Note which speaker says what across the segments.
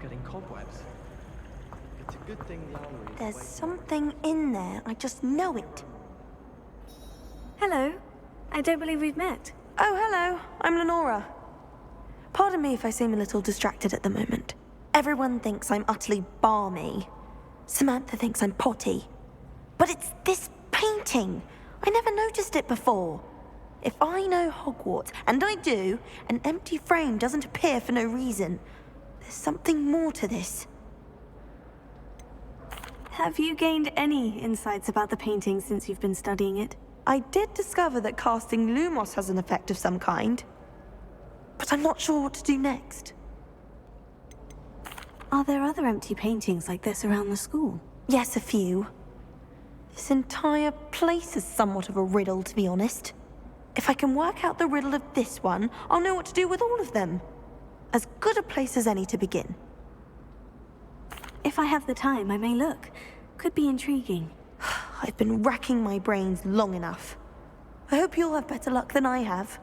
Speaker 1: getting cobwebs. It's a good thing the armory is
Speaker 2: There's
Speaker 1: away from
Speaker 2: something in there. I just know it.
Speaker 3: Hello. I don't believe we've met.
Speaker 2: Oh, hello. I'm Lenora. Pardon me if I seem a little distracted at the moment. Everyone thinks I'm utterly balmy. Samantha thinks I'm potty. But it's this painting. I never noticed it before. If I know Hogwarts, and I do, an empty frame doesn't appear for no reason. There's something more to this.
Speaker 3: Have you gained any insights about the painting since you've been studying it?
Speaker 2: I did discover that casting Lumos has an effect of some kind. But I'm not sure what to do next.
Speaker 3: Are there other empty paintings like this around the school?
Speaker 2: Yes, a few. This entire place is somewhat of a riddle, to be honest. If I can work out the riddle of this one, I'll know what to do with all of them. As good a place as any to begin.
Speaker 3: If I have the time, I may look. Could be intriguing.
Speaker 2: I've been racking my brains long enough. I hope you'll have better luck than I have.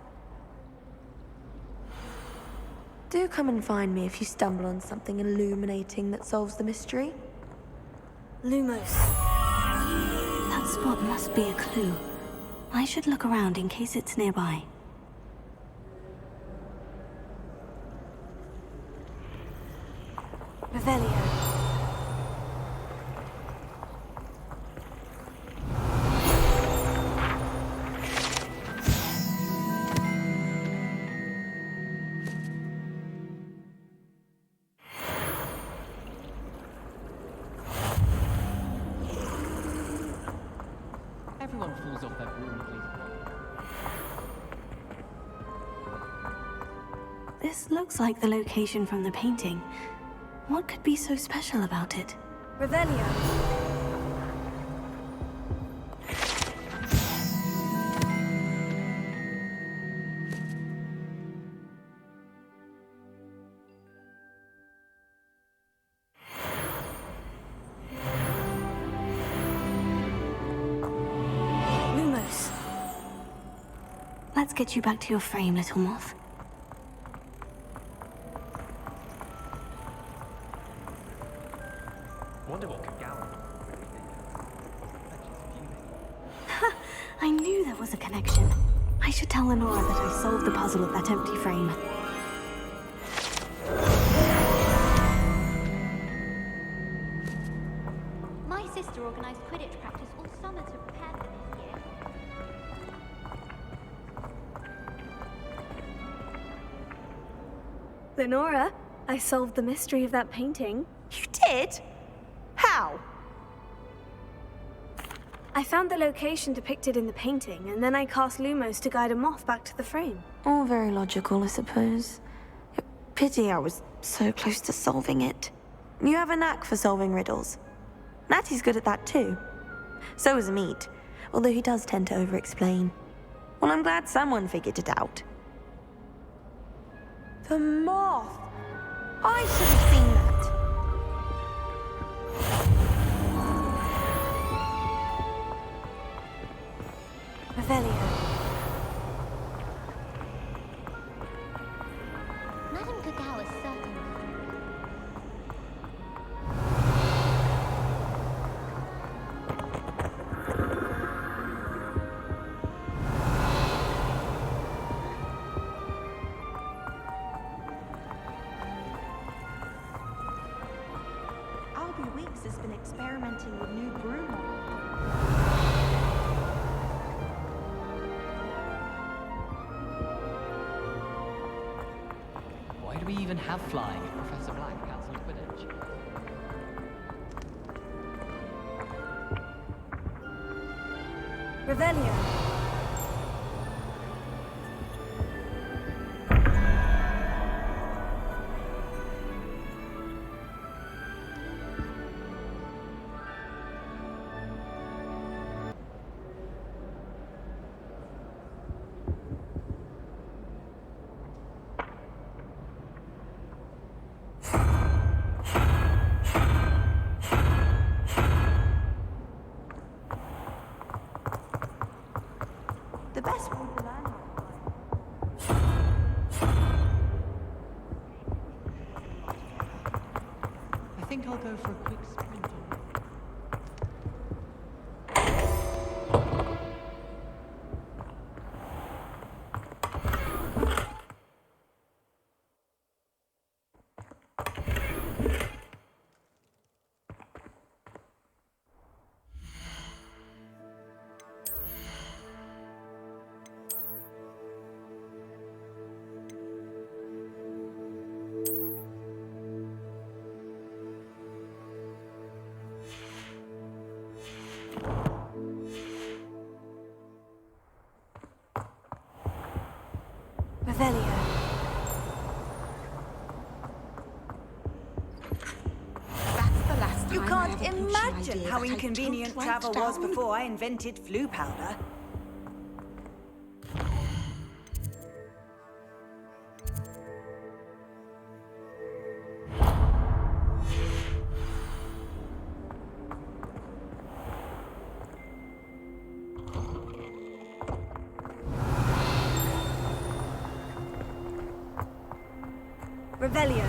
Speaker 2: Do come and find me if you stumble on something illuminating that solves the mystery.
Speaker 3: Lumos. That spot must be a clue. I should look around in case it's nearby. Revelio.
Speaker 1: Everyone falls off their broom at least once.
Speaker 3: This looks like the location from the painting. What could be so special about it? Revelio. Lumos. Let's get you back to your frame, little Moth.
Speaker 1: Wonder what could Gowan really think of.
Speaker 3: Ha! I knew there was a connection. I should tell Lenora that I solved the puzzle of that empty frame.
Speaker 4: My sister organised Quidditch practice all summer to prepare for this year.
Speaker 3: Lenora, I solved the mystery of that painting.
Speaker 2: You did? How?
Speaker 3: I found the location depicted in the painting, and then I cast Lumos to guide a moth back to the frame.
Speaker 2: All very logical, I suppose. Pity I was so close to solving it. You have a knack for solving riddles. Natty's good at that too. So is Meat, although he does tend to over-explain. Well, I'm glad someone figured it out. The moth! I should have seen that.
Speaker 3: Revelio.
Speaker 4: Madame Kagawa is certain.
Speaker 2: Albie Weeks has been experimenting with new broom models.
Speaker 1: Why do we even have flying if Professor Black cancelled Quidditch?
Speaker 3: Revelio.
Speaker 5: think I'll go for a quick sprint on.
Speaker 3: Revelio.
Speaker 6: You can't imagine how inconvenient travel was before I invented flu powder.
Speaker 3: Revelio.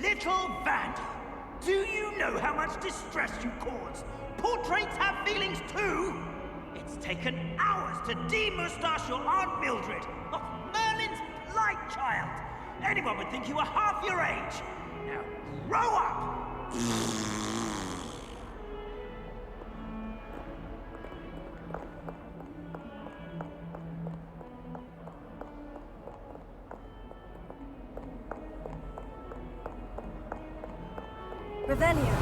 Speaker 7: Little vandal! Do you know how much distress you cause? Portraits have feelings too! It's taken hours to de-moustache your Aunt Mildred, of Merlin's blight child! Anyone would think you were half your age! Now, grow up!
Speaker 3: Revelio.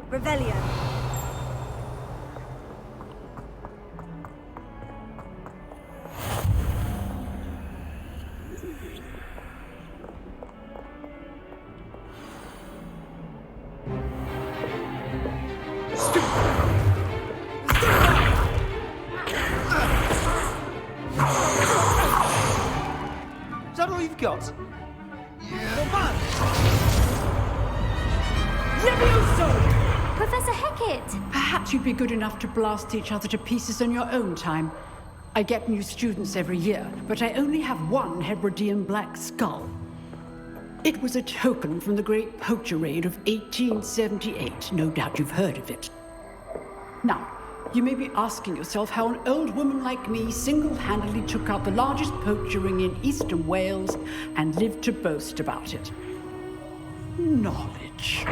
Speaker 3: Revelio.
Speaker 1: Is that all you've got?
Speaker 4: Professor Hecat!
Speaker 5: Perhaps you'd be good enough to blast each other to pieces on your own time. I get new students every year, but I only have one Hebridean black skull. It was a token from the Great Poacher Raid of 1878. No doubt you've heard of it. Now, you may be asking yourself how an old woman like me single-handedly took out the largest poacher ring in eastern Wales and lived to boast about it. Knowledge.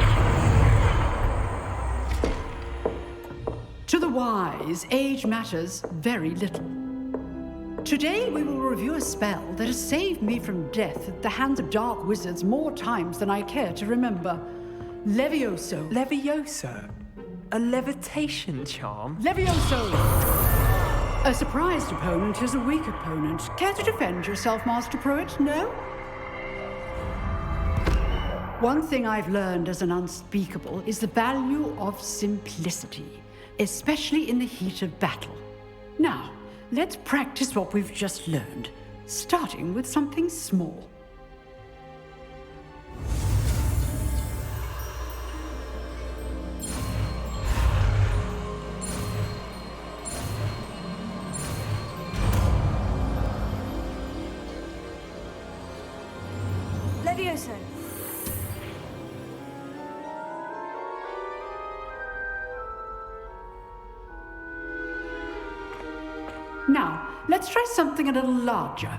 Speaker 5: To the wise, age matters very little. Today we will review a spell that has saved me from death at the hands of dark wizards more times than I care to remember. Levioso.
Speaker 8: Levioso? A levitation charm?
Speaker 5: Levioso! A surprised opponent is a weak opponent. Care to defend yourself, Master Pruitt? No? One thing I've learned as an unspeakable is the value of simplicity, especially in the heat of battle. Now, let's practice what we've just learned, starting with something small.
Speaker 3: Levioso.
Speaker 5: Now, let's try something a little larger.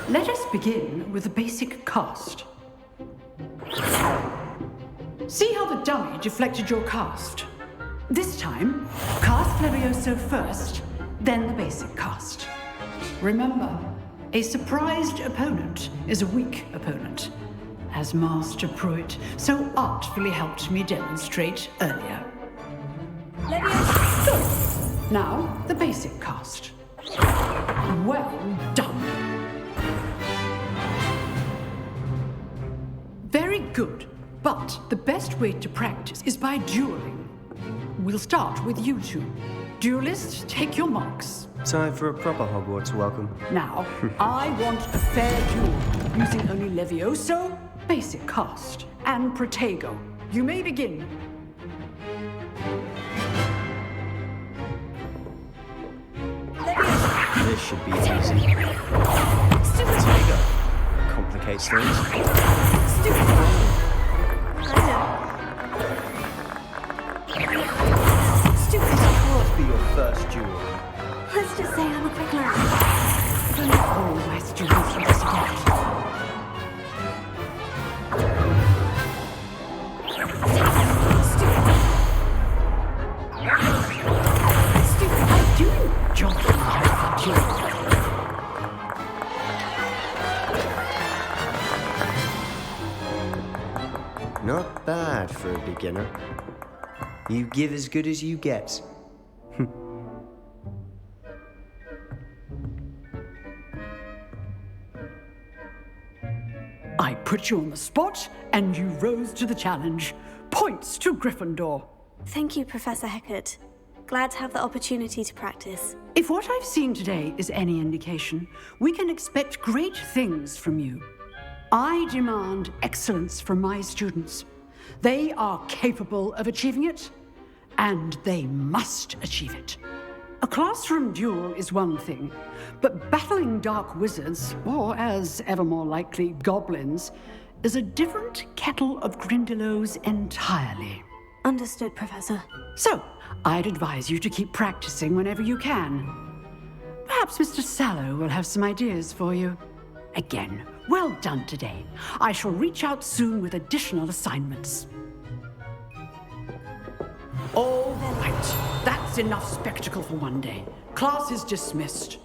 Speaker 5: Let us begin with the basic cast. See how the dummy deflected your cast? This time, cast Levioso first, then the basic cast. Remember, a surprised opponent is a weak opponent, as Master Pruitt so artfully helped me demonstrate earlier. Levioso! Now, the basic cast. Well done. Very good, but the best way to practice is by dueling. We'll start with you two. Duelists, take your marks.
Speaker 9: Time for a proper Hogwarts welcome.
Speaker 5: Now, I want a fair duel, using only Levioso, basic cast, and Protego. You may begin.
Speaker 9: This should be easy. Protego complicates things. What be your first duel?
Speaker 3: Let's just say I'm a quick learner.
Speaker 5: All my students will disappoint. I do enjoy dueling.
Speaker 9: Not bad for a beginner. You give as good as you get.
Speaker 5: I put you on the spot, and you rose to the challenge. Points to Gryffindor.
Speaker 3: Thank you, Professor Hecat. Glad to have the opportunity to practice.
Speaker 5: If what I've seen today is any indication, we can expect great things from you. I demand excellence from my students. They are capable of achieving it, and they must achieve it. A classroom duel is one thing, but battling dark wizards, or as ever more likely, goblins, is a different kettle of Grindylows entirely.
Speaker 3: Understood, Professor.
Speaker 5: So, I'd advise you to keep practicing whenever you can. Perhaps Mr. Sallow will have some ideas for you. Again, well done today. I shall reach out soon with additional assignments. All right, that's enough spectacle for one day. Class is dismissed.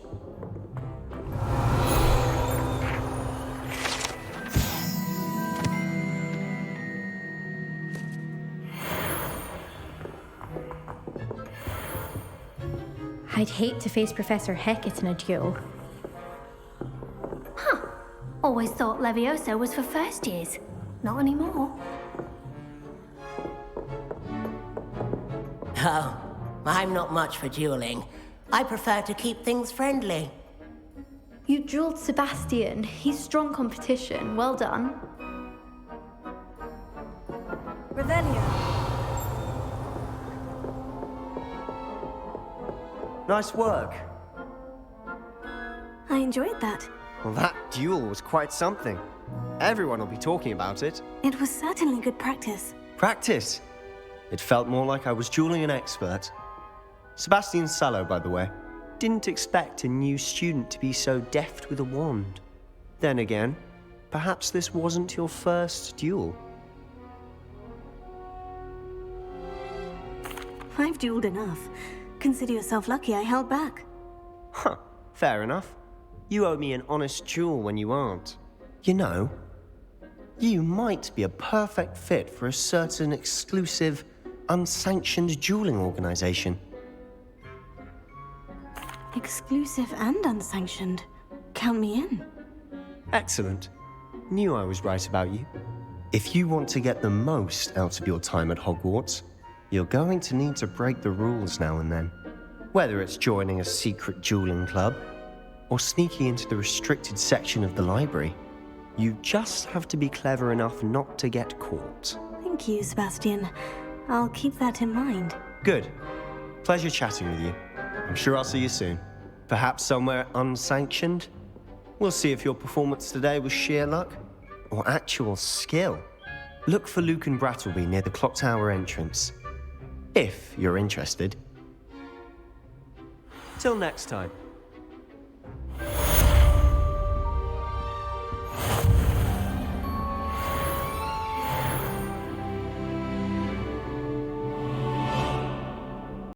Speaker 10: I'd hate to face Professor Hecat in a duel.
Speaker 4: Huh. Always thought Levioso was for first years. Not anymore.
Speaker 11: Oh, I'm not much for dueling. I prefer to keep things friendly.
Speaker 10: You dueled Sebastian. He's strong competition. Well done.
Speaker 3: Revelio.
Speaker 9: Nice work.
Speaker 3: I enjoyed that.
Speaker 9: Well, that duel was quite something. Everyone will be talking about it.
Speaker 3: It was certainly good practice.
Speaker 9: Practice? It felt more like I was dueling an expert. Sebastian Sallow, by the way. Didn't expect a new student to be so deft with a wand. Then again, perhaps this wasn't your first duel.
Speaker 3: I've dueled enough. Consider yourself lucky I held back.
Speaker 9: Huh, fair enough. You owe me an honest duel when you aren't. You know, you might be a perfect fit for a certain exclusive, unsanctioned dueling organization.
Speaker 3: Exclusive and unsanctioned. Count me in.
Speaker 9: Excellent. Knew I was right about you. If you want to get the most out of your time at Hogwarts, you're going to need to break the rules now and then. Whether it's joining a secret dueling club, or sneaking into the restricted section of the library, you just have to be clever enough not to get caught.
Speaker 3: Thank you, Sebastian. I'll keep that in mind.
Speaker 9: Good. Pleasure chatting with you. I'm sure I'll see you soon. Perhaps somewhere unsanctioned? We'll see if your performance today was sheer luck or actual skill. Look for Luke and Brattleby near the clock tower entrance. If you're interested. Till next time.